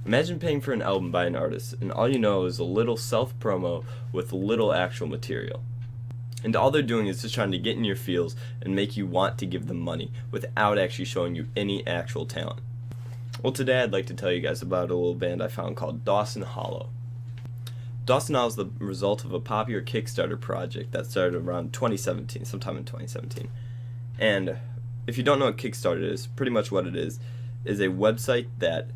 Imagine paying for an album by an artist, and all you know is a little self-promo with little actual material. And all they're doing is just trying to get in your feels and make you want to give them money without actually showing you any actual talent. Well, today I'd like to tell you guys about a little band I found called Dawson Hollow. Dawson Hollow is the result of a popular Kickstarter project that started around 2017, sometime in 2017. And if you don't know what Kickstarter is, pretty much what it is a website that,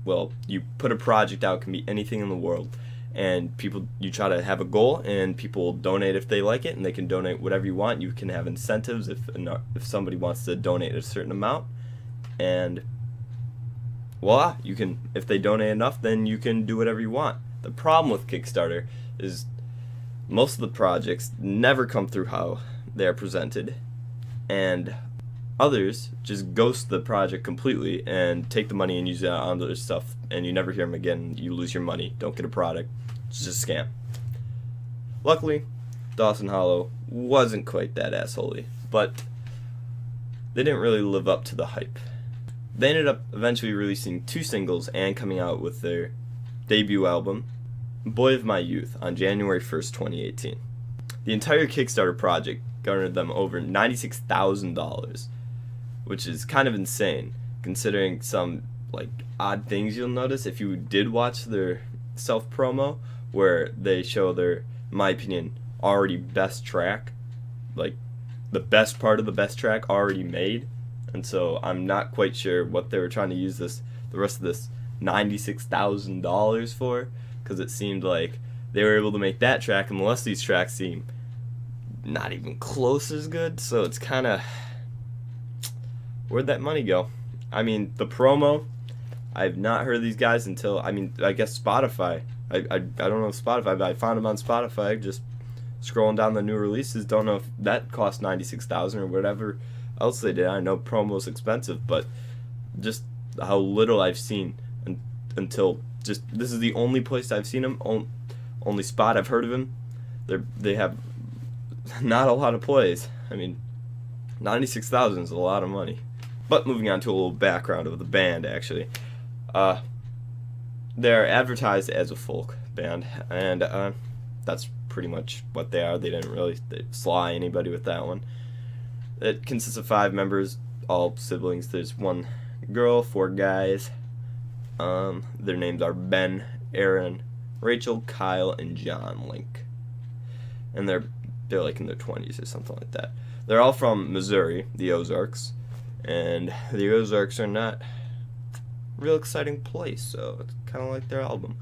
well, you put a project out, it can be anything in the world, and you try to have a goal, and people will donate if they like it, and they can donate whatever you want. You can have incentives if somebody wants to donate a certain amount, and voila, if they donate enough, then you can do whatever you want. The problem with Kickstarter is most of the projects never come through how they are presented, and others just ghost the project completely and take the money and use it on other stuff, and you never hear them again. You lose your money, don't get a product. It's just a scam. Luckily, Dawson Hollow wasn't quite that assholey, but they didn't really live up to the hype. They ended up eventually releasing 2 singles and coming out with their debut album, Boy of My Youth, on January 1st, 2018. The entire Kickstarter project garnered them over $96,000, which is kind of insane, considering some odd things you'll notice if you did watch their self-promo, where they show their, in my opinion, already best track, the best part of the best track already made. And so I'm not quite sure what they were trying to use the rest of this $96,000 for, because it seemed like they were able to make that track, and the rest of these tracks seem not even close as good. So it's kind of, where'd that money go? I mean, the promo, I've not heard of these guys until, I guess Spotify. I don't know if Spotify, but I found them on Spotify just scrolling down the new releases. Don't know if that cost $96,000 or whatever else they did. I know promo's expensive, but just how little I've seen until just, this is the only place I've seen them, only spot I've heard of them. They have not a lot of plays. I mean, $96,000 is a lot of money. But moving on to a little background of the band, actually. They're advertised as a folk band, and that's pretty much what they are. They didn't really sly anybody with that one. It consists of 5 members, all siblings. There's 1 girl, 4 guys. Their names are Ben, Aaron, Rachel, Kyle, and John Link. And they're in their 20s or something like that. They're all from Missouri, the Ozarks, and the Ozarks are not a real exciting place, so it's kind of like their album.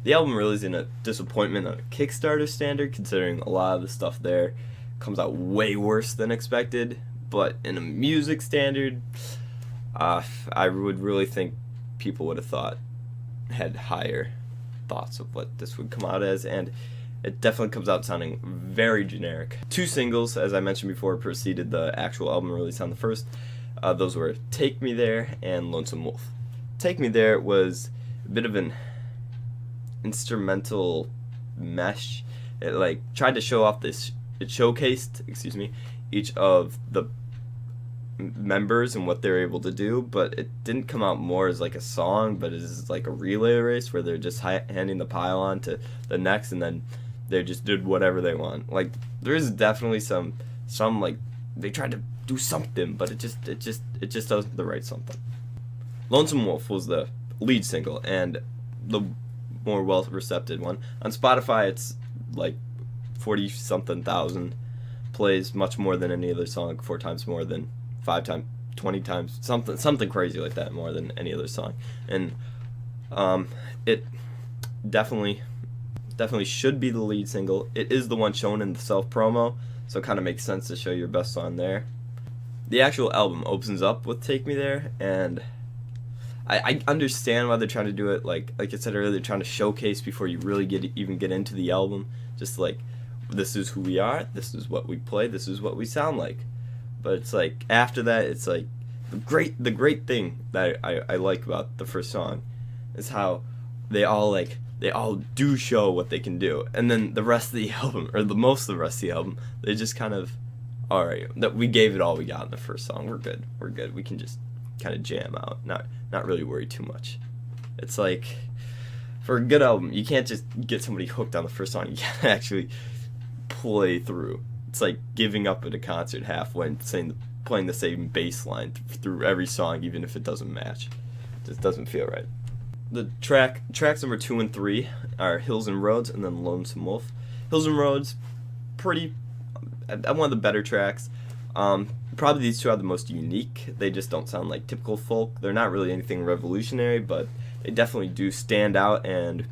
The album really isn't a disappointment on a Kickstarter standard, considering a lot of the stuff there comes out way worse than expected, but in a music standard, I would really think people would have had higher thoughts of what this would come out as, and it definitely comes out sounding very generic. 2 singles, as I mentioned before, preceded the actual album release on the first. Those were Take Me There and Lonesome Wolf. Take Me There was a bit of an instrumental mesh. It tried to show off this, it showcased, each of the members and what they're able to do, but it didn't come out more as a song, but as a relay race where they're just handing the pile on to the next, and then they just did whatever they want. There is definitely some they tried to do something, but it just doesn't the right something. Lonesome Wolf was the lead single and the more well receptive one. On Spotify, it's 40 something thousand plays, much more than any other song, 4 times more than 5 times, 20 times, something crazy like that, more than any other song. And it definitely should be the lead single. It is the one shown in the self-promo, so it kind of makes sense to show your best song there. The actual album opens up with Take Me There, and I understand why they're trying to do it. Like I said earlier, they're trying to showcase before you really get into the album. Just this is who we are, this is what we play, this is what we sound like. But it's after that, it's the great thing that I like about the first song is how they all do show what they can do, and then the rest of the album, or the most of the rest of the album, they just kind of, all right, that we gave it all we got in the first song. We're good. We can just kind of jam out, not really worry too much. It's like, for a good album, you can't just get somebody hooked on the first song. You gotta actually play through. It's like giving up at a concert halfway and playing the same bass line through every song, even if it doesn't match. It just doesn't feel right. The tracks number 2 and 3 are Hills and Roads, and then Lonesome Wolf. Hills and Roads, one of the better tracks. Probably these two are the most unique. They just don't sound like typical folk. They're not really anything revolutionary, but they definitely do stand out. And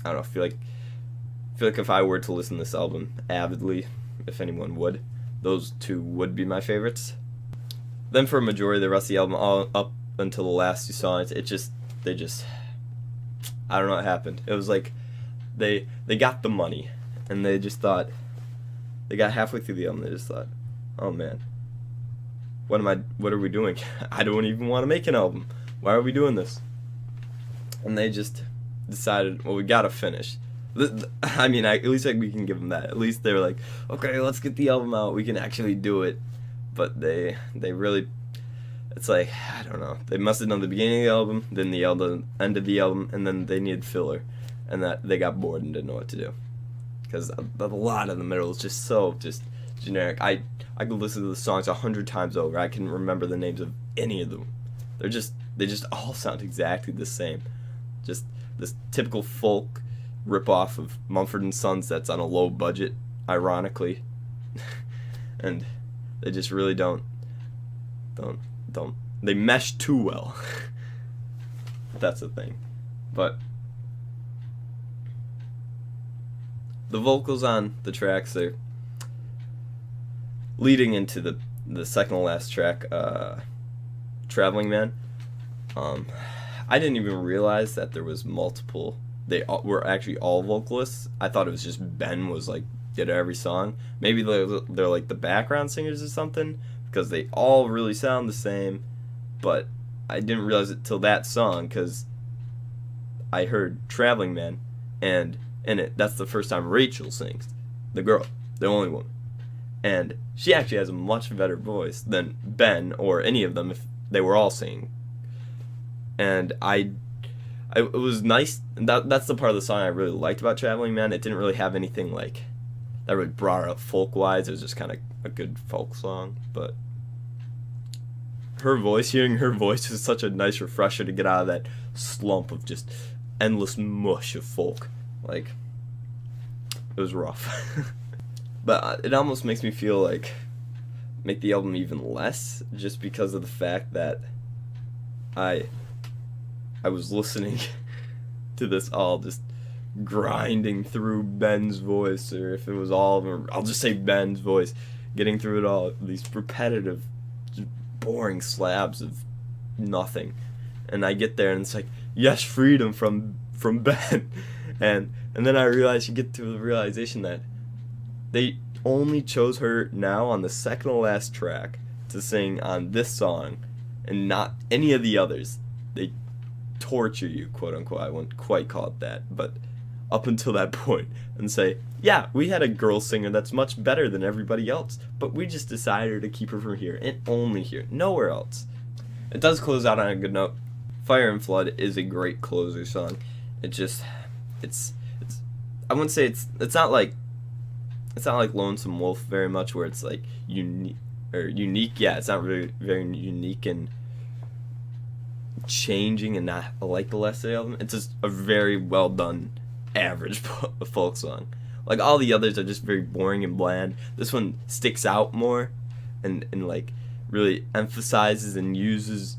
I don't know, I feel like if I were to listen to this album avidly, if anyone would, those two would be my favorites. Then for a majority of the rest of the album, all up until the last 2 songs, I don't know what happened. It was like they got the money, and they just thought, they got halfway through the album, they just thought, oh man, what are we doing? I don't even want to make an album. Why are we doing this? And they just decided, well, we gotta finish. I mean, at least we can give them that. At least they were like, okay, let's get the album out. We can actually do it. But they really, it's like, I don't know. They must have done the beginning of the album, then the end of the album, and then they needed filler. And that they got bored and didn't know what to do. Because a lot of the middle is just so generic. I could listen to the songs 100 times over. I can remember the names of any of them. They just all sound exactly the same. Just this typical folk rip-off of Mumford & Sons that's on a low budget, ironically. And they just really don't they mesh too well. That's the thing. But the vocals on the tracks, they're leading into the second to last track, Traveling Man. I didn't even realize that there was multiple. They were actually all vocalists. I thought it was just Ben was like did every song. Maybe they're like the background singers or something, because they all really sound the same. But I didn't realize it till that song, because I heard Traveling Man, and in it, that's the first time Rachel sings, the girl, the only woman. And she actually has a much better voice than Ben or any of them if they were all singing. And it was nice. That's the part of the song I really liked about Traveling Man. It didn't really have anything like that really brought her up folk-wise. It was just kind of a good folk song. But hearing her voice is such a nice refresher to get out of that slump of just endless mush of folk. Like, it was rough. But it almost makes me feel like make the album even less, just because of the fact that I was listening to this all just grinding through Ben's voice, or if it was all of them, I'll just say Ben's voice, getting through it all, these repetitive, just boring slabs of nothing. And I get there and it's like, yes, freedom from Ben. And then I realize, you get to the realization that they only chose her now on the second to last track to sing on this song and not any of the others. They torture you, quote unquote. I wouldn't quite call it that, but up until that point, and say, yeah, we had a girl singer that's much better than everybody else, but we just decided to keep her from here and only here, nowhere else. It does close out on a good note. Fire and Flood is a great closer song. It's I wouldn't say it's not like Lonesome Wolf very much, where it's like unique. Yeah, it's not really very unique and changing and not like the rest of the album. It's just a very well done average folk song. Like all the others are just very boring and bland. This one sticks out more and like really emphasizes and uses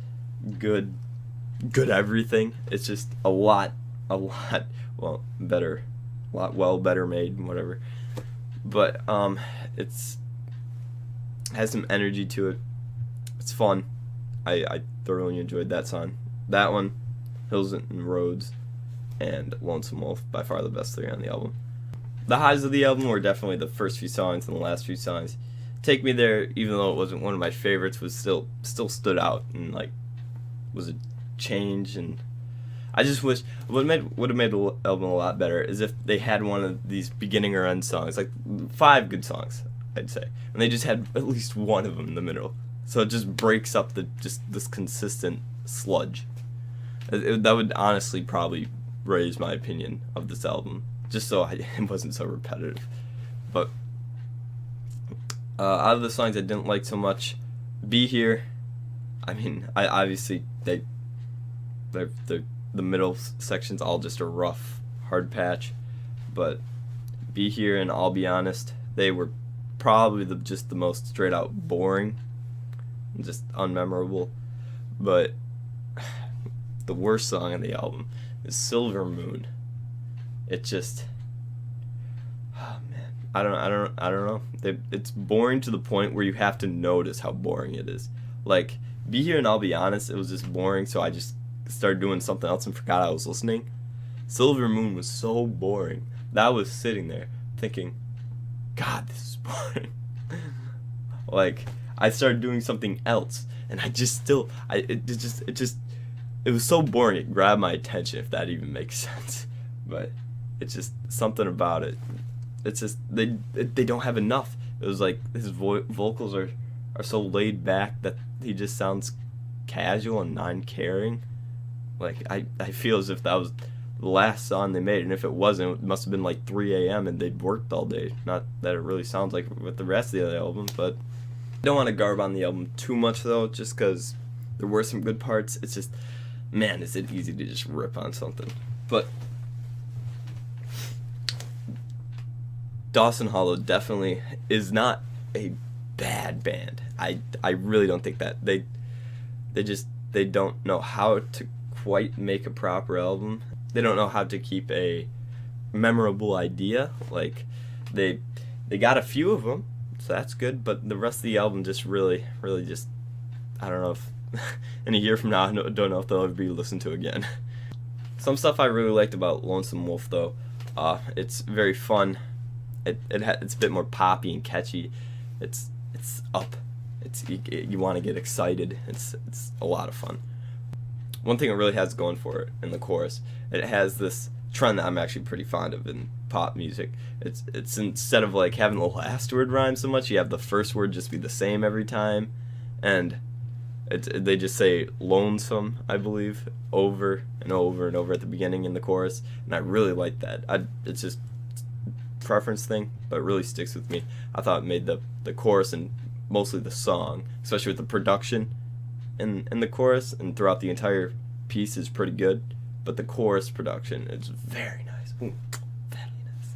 good everything. It's just a lot better made, whatever. But it's has some energy to it. It's fun. I thoroughly enjoyed that song. That one, Hills and Roads, and Lonesome Wolf, by far the best 3 on the album. The highs of the album were definitely the first few songs and the last few songs. Take Me There, even though it wasn't one of my favorites, was still stood out and like was a change. And I just wish would have made the album a lot better is if they had one of these beginning or end songs, like 5 good songs, I'd say, and they just had at least one of them in the middle, so it just breaks up this consistent sludge. That would honestly probably raise my opinion of this album, just so it wasn't so repetitive. But out of the songs I didn't like so much, Be Here, I mean, I obviously they're the middle section's all just a rough, hard patch, but Be Here and I'll Be Honest, they were probably just the most straight out boring, and just unmemorable. But the worst song on the album is Silver Moon. It just, oh man, I don't know. It's boring to the point where you have to notice how boring it is. Like, Be Here and I'll Be Honest, it was just boring, so I just started doing something else and forgot I was listening. Silver Moon was so boring that I was sitting there thinking, God, this is boring. Like, I started doing something else, and I just still, it was so boring it grabbed my attention, if that even makes sense. But it's just something about it. It's just they don't have enough. It was like his vocals are so laid back that he just sounds casual and non-caring. Like, I feel as if that was the last song they made, and if it wasn't, it must have been like 3 a.m. and they'd worked all day. Not that it really sounds like with the rest of the album, but I don't want to garb on the album too much though, just because there were some good parts. It's just, man, is it easy to just rip on something. But Dawson Hollow definitely is not a bad band. I really don't think that. They don't know how to quite make a proper album. They don't know how to keep a memorable idea. Like, they got a few of them, so that's good, but the rest of the album just really just, I don't know if in a year from now, I don't know if they'll ever be listened to again. Some stuff I really liked about Lonesome Wolf though, it's very fun. It's a bit more poppy and catchy. It's up. You want to get excited. It's a lot of fun. One thing it really has going for it in the chorus, it has this trend that I'm actually pretty fond of in pop music. It's instead of like having the last word rhyme so much, you have the first word just be the same every time, and they just say lonesome, I believe, over and over and over at the beginning in the chorus, and I really like that. It's just preference thing, but it really sticks with me. I thought it made the chorus and mostly the song, especially with the production in the chorus and throughout the entire piece, is pretty good, but the chorus production is very nice. Ooh, very nice.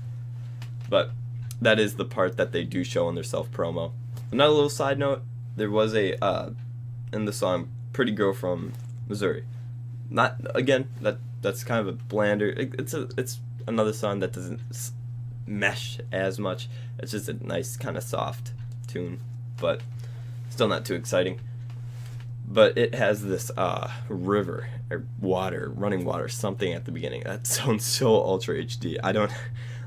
But that is the part that they do show in their self-promo. Another little side note, there was a in the song Pretty Girl from Missouri. Not, again, that's kind of a blander, it's another song that doesn't mesh as much. It's just a nice kind of soft tune, but still not too exciting. But it has this river or water, running water, something at the beginning that sounds so ultra HD. I don't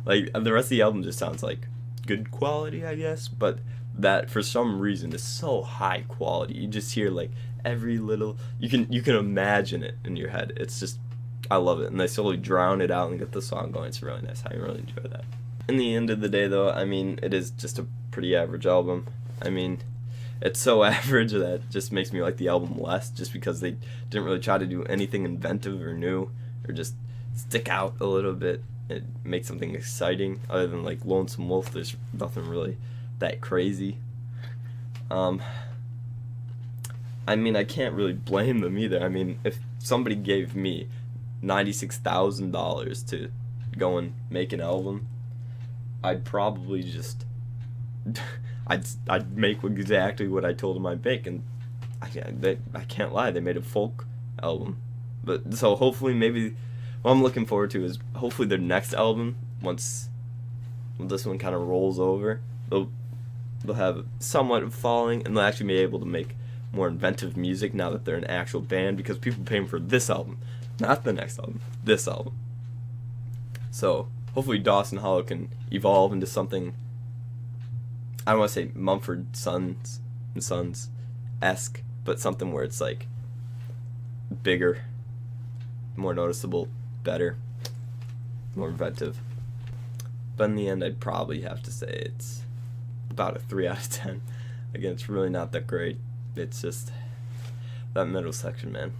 like, the rest of the album just sounds like good quality, I guess, but that for some reason is so high quality. You just hear like every little, you can imagine it in your head. It's just, I love it, and they slowly drown it out and get the song going. It's really nice. I really enjoy that. In the end of the day though, I mean, it is just a pretty average album. I mean, it's so average that it just makes me like the album less, just because they didn't really try to do anything inventive or new, or just stick out a little bit and make something exciting. Other than like Lonesome Wolf, there's nothing really that crazy. I mean, I can't really blame them either. I mean, if somebody gave me $96,000 to go and make an album, I'd probably just I'd make exactly what I told them I'd make, and I can't lie, they made a folk album. But so hopefully, maybe what I'm looking forward to is hopefully their next album, once this one kind of rolls over, they'll have somewhat of following, and they'll actually be able to make more inventive music now that they're an actual band, because people pay them for this album, not the next album, this album. So hopefully Dawson Hollow can evolve into something, I don't want to say Mumford Sons and Sons-esque, but something where it's like bigger, more noticeable, better, more inventive. But in the end, I'd probably have to say it's about a 3 out of 10. Again, it's really not that great. It's just that middle section, man.